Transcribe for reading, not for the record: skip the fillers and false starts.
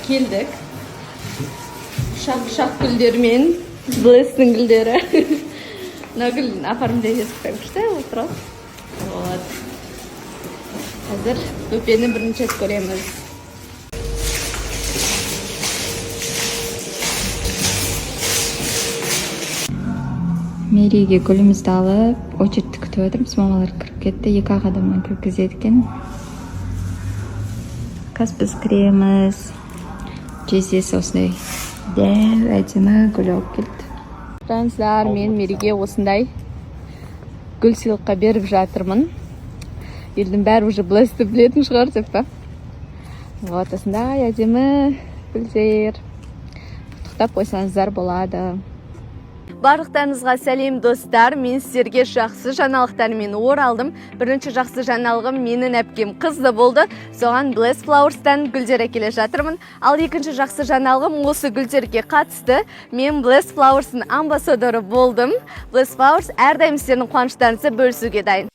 келдік. Шақ гүлдермен, блестің гүлдері. Мына гүл апарымда ескіп күшті отырады. Вот. Қазір бөпені бірінші рет көреміз. Мерейге гүлімізді алып, очеретті күтіп отырмыз. Мамалар кіріп кетті. 2 адамнан кіргізеді екен. Қазір біз кіреміз. Жездесі осындай дәу әдемі гүл алып келді. Жаныздар, мен Мерейге осындай гүл сыйлыққа беріп жатырмын. Елдің бәрі уже блесті білетін шығар деп па. Вот осындай әдемі гүлдер. Құттықтап қойсаңыздар болады. Барлықтарыңызға сәлем достар, мен сіздерге жақсы жаңалықтармен оралдым. Бірінші жақсы жаңалығым менің әпкем қызды болды. Соған Bless Flowers'тан гүлдер әкеле жатырмын. Ал екінші жақсы жаңалығым осы гүлдерге қатысты. Мен Bless Flowers'ın амбассадоры болдым. Bless Flowers әрдайым сіздердің қуаныштарыңызды бөлісуге дайын.